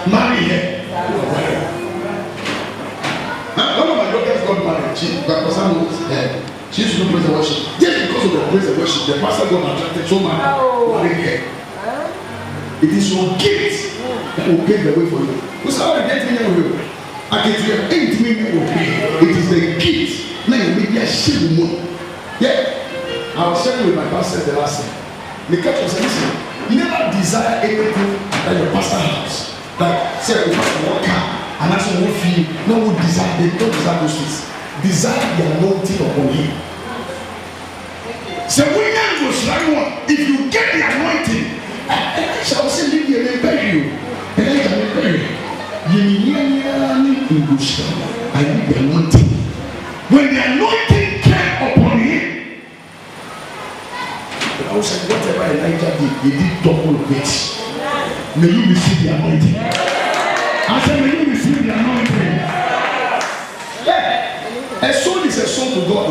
marry her. One of my daughters got married. She used to do praise and worship. Just because of the praise and worship, the pastor got attracted so much. Married her. It is your gift that will pave the way for you. Who's how the gift in you? I can tell you, 8 million will pay. It is the gift. Now you make me a shame more. Yeah. I was sharing with my pastor the last time. The catch was listen, never desire anything that your pastor has. Like, say, if I want car, and that's what we feel, no one desire, they don't desire those things. Desire the anointing upon him. So, when you go strike one, if you get the anointing, I shall say, leave you and bury you. And I can bury you. I need the anointing. When the anointing came upon him, I was like, whatever Elijah did, he did double it. May you receive the anointing. I said, may you receive the anointing. Yeah. A soul is a soul to God.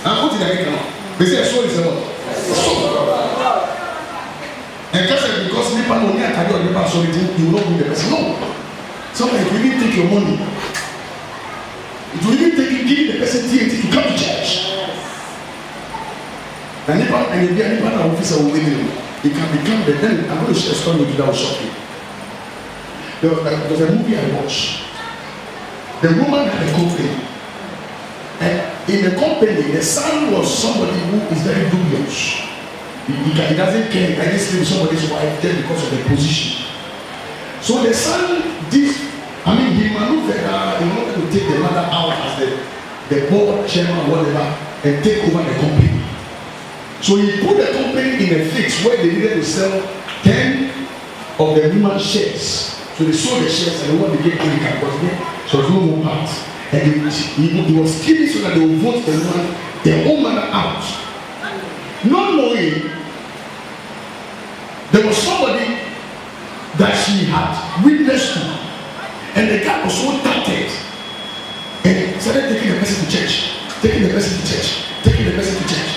And put it again now. They say a soul is a what? A soul to God. And just because people only are carrying on the soul, you will not win the person. No. Sometimes it will even take your money. It will even take you giving the person TNT to come to church. And if an officer will win him, he can become the then I'm going to share a story with you that will shock you. There was a movie I watched. The woman had a company. And in the company, the son was somebody who is very dubious. He doesn't care. I just leave somebody's wife just because of the position. So the son did, he maneuvered in order to take the mother out as the board chairman or whatever and take over the company. So he put the company in a fix where they needed to sell 10 of the woman's shares. So they sold the shares and the one became critical because so there was no more part. And he was killing so that they would vote their own mother out. Not knowing there was somebody that she had witnessed to. And the guy was so tattered. And he started taking the person to church. Taking the person to church. Taking the person to church.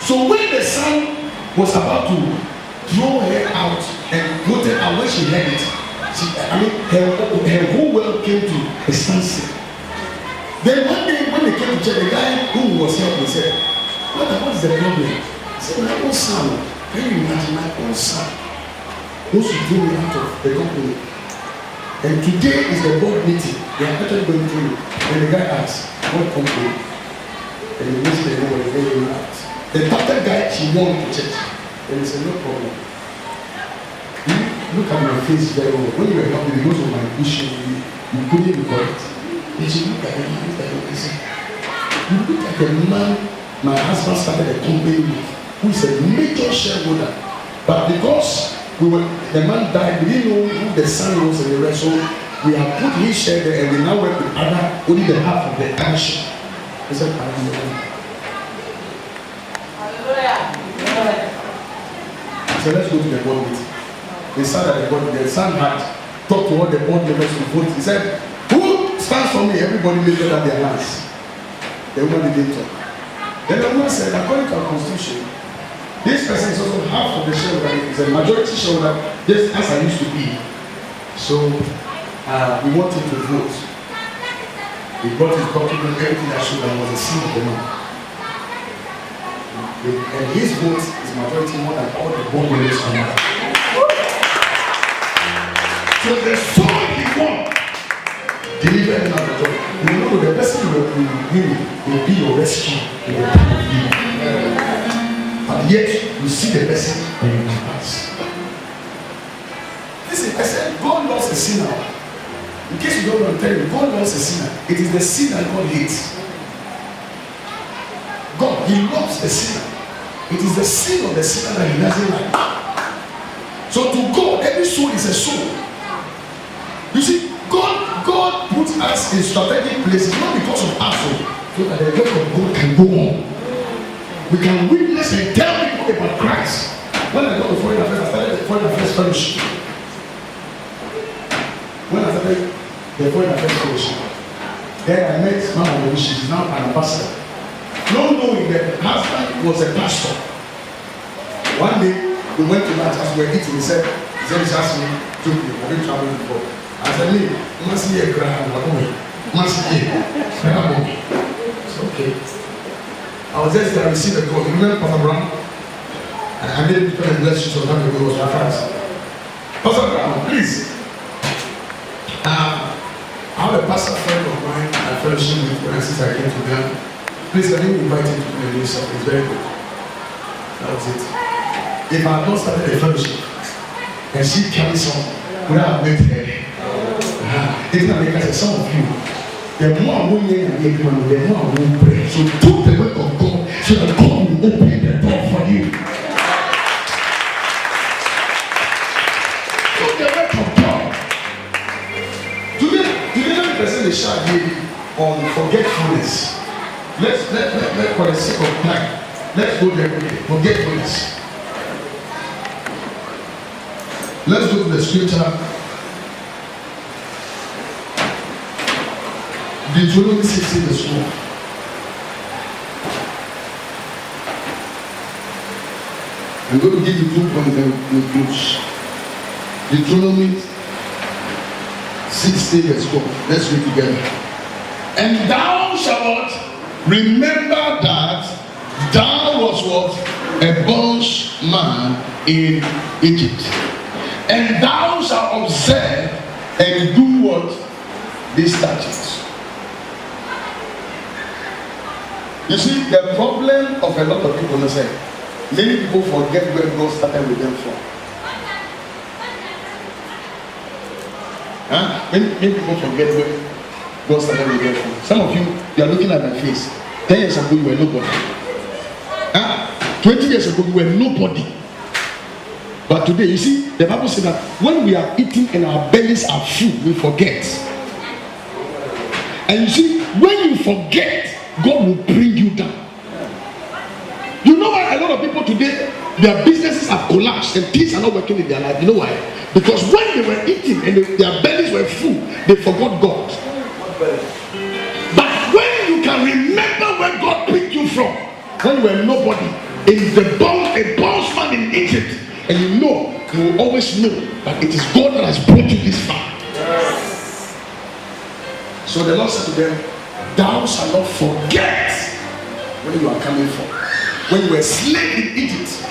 So when the son was about to throw her out and put her out, when she heard it, her whole world came to a standstill. Then one day when they came to church, the guy who was helping said, what is the problem? He said, my own son, can you imagine my own son? Who should throw me out of the company? And today is the board meeting. They are actually going through it. And the guy asked, what company? And he missed the number and they went out. The doctor guy, she won to church. And he said, no problem. You look at my face very well. When you were helping because of my issue, you couldn't be correct. And she looked at him, he said, you look at the man my husband started a company with, who is a major shareholder. But because the man died, we didn't know who the son was and the rest. So we have put his share there and we now work with only the half of the other share. He said, I don't know. So let's go to the board meeting. They sat at the board meeting. The son had talked to all the board members to vote. He said, who stands for me? Everybody made sure that their hands. The woman didn't talk. Then the woman said, according to our constitution, this person is also half of the shareholder. It's a majority shareholder, just as I used to be. So we want him to vote. He brought his document, everything that showed that was a seal of the man. And his vote is majority more than all the board members on that. So the soul he won delivered him out of the job. You know the person will be your rescue in the time of need. But yet you see the person and you can pass. Listen, I said God loves a sinner. In case you don't want to tell you, God loves a sinner. It is the sin that God hates. God, he loves the sinner. It is the sin of the sinner that he doesn't like. So to God, every soul is a soul. You see, God puts us in strategic places, not because of us, so that the work of God can go on. We can witness and tell people about Christ. When I got to Foreign Affairs, I started the Foreign Affairs Fellowship. When I started the Foreign Affairs Fellowship, then I met Mama Louis, she's now an ambassador. Not knowing that the husband was a pastor. One day, we went to lunch as we were eating, he said, James asked me to be traveling before. I said, "Me, must see a grand one. Must see it's okay." I was just there to receive a call. You remember Pastor Brown? I made him to bless you so that he was my friends. Pastor Brown, please. I have a pastor friend of mine I fellowship with when I came to them. Please, can you invite him to the new stuff? It's very good. That was it. If I had not started a fellowship and she carries on, would I have met her? It's not because some of you, the more I won't hear the more I won't pray. So do the work of God so that God will open the door for you. Do the work of God. Today, the person is sharing on forgetfulness. Let's for the sake of time, let's go there quickly. Forgetfulness. Let's go to the scripture. Deuteronomy 16 verse 1. I'm going to give you 2 points and we'll close. Deuteronomy 16 verse 1. Let's read together. And thou shalt remember that thou was what? A bondman in Egypt. And thou shalt observe and do what? These statutes. You see, the problem of a lot of people is that many people forget where God started with them from. Many people forget where God started with them from. Some of you are looking at my face. 10 years ago, you were nobody. 20 years ago, you were nobody. But today, you see, the Bible says that when we are eating and our bellies are full, we forget. And you see, when you forget, God will bring you down. You know why a lot of people today, their businesses have collapsed and things are not working in their life? You know why? Because when they were eating and their bellies were full, they forgot God. But when you can remember where God picked you from, when you were nobody, in the bondsman in Egypt, and you will always know that it is God that has brought you this far. So the Lord said to them, thou shalt not forget where you are coming from, when you were slave in Egypt.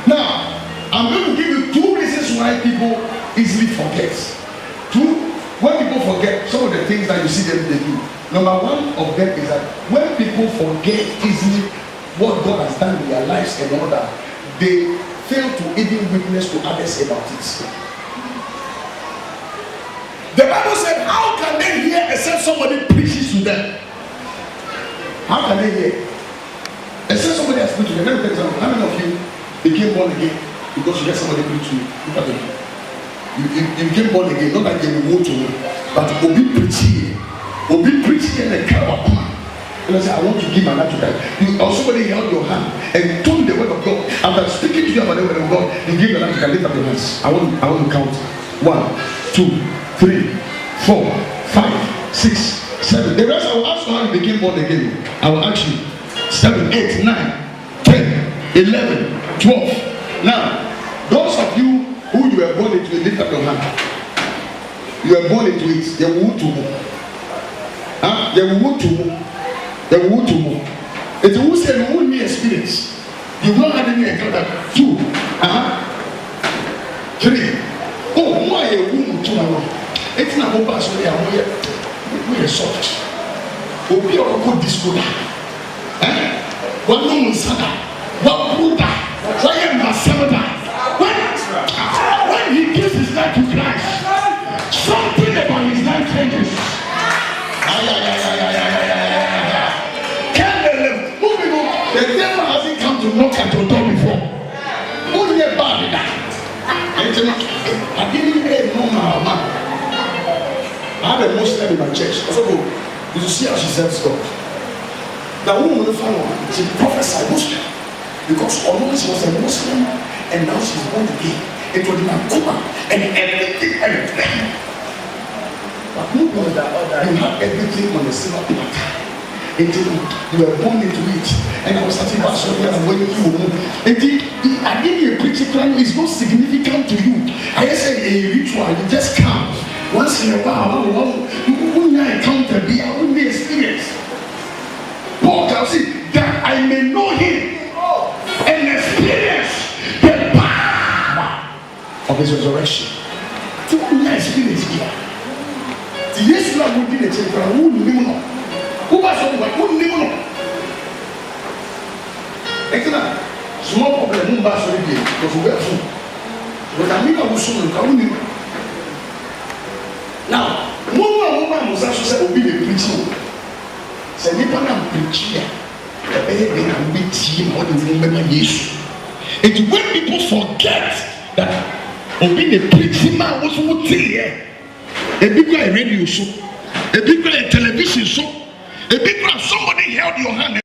Now, I'm going to give you 2 reasons why people easily forget. 2, when people forget some of the things that you see them they do. Number 1 of them is that when people forget easily what God has done in their lives and all that, they fail to even witness to others about it. The Bible said, how can they hear except somebody preaches to them? How can they hear? Except somebody has preached to them. Let me tell you something. How many of you became born again because you heard somebody preach to you? Look at them. You became born again, not like they will to you, but Obi preaching. Obi preaching and a crowd. And I say, I want to give my life to that. Or somebody held your hand and told the word of God. After speaking to you about the word of God, you give your life to God. Lift up your hands. I want to count. 1, 2, 3, 4, 5, 6, 7. The rest I will ask you how you became born again. I will ask you 7, 8, 9, 10, 11, 12. Now, those of you who you were born into it, lift up your hand. You were born into it. They will to move. They will to move. They will to move. It's who said you won't need experience. You've not had any encounter. 2, 3. Oh, why a woman to my it's not over so they are soft. Obi or good disco. One woman sada. One Buddha. Why am I Samada? When he gives his life to Christ, something about his life changes. Moving on. The devil hasn't come to knock at your door before. Only a bad that. I didn't hear no man. I have a Muslim in my church. So, you see how she serves God. The woman she prophesied Muslim because although she was a Muslim and now she's born again, it was in Akuma and everything. But you have everything on the silver platter. You were born into it. And I was starting to ask you when you move. I give you a preaching plan, it's not significant to you. I just say a ritual, you just come. Once in a while, when I encounter me, I will be experienced. Paul can say that I may know him and experience the power of his resurrection. To experience here. The yes, Lord will be the children who knew not. Who was who knew not. Excellent. Small problem, who was already because we were full. But I mean, I was soon coming. Now, one was also said, will be the preaching. Say, you can't preach here. The baby can be team or the woman issue. And when people forget that being a preaching man was what here. A big radio show, a big television show, a big somebody held your hand.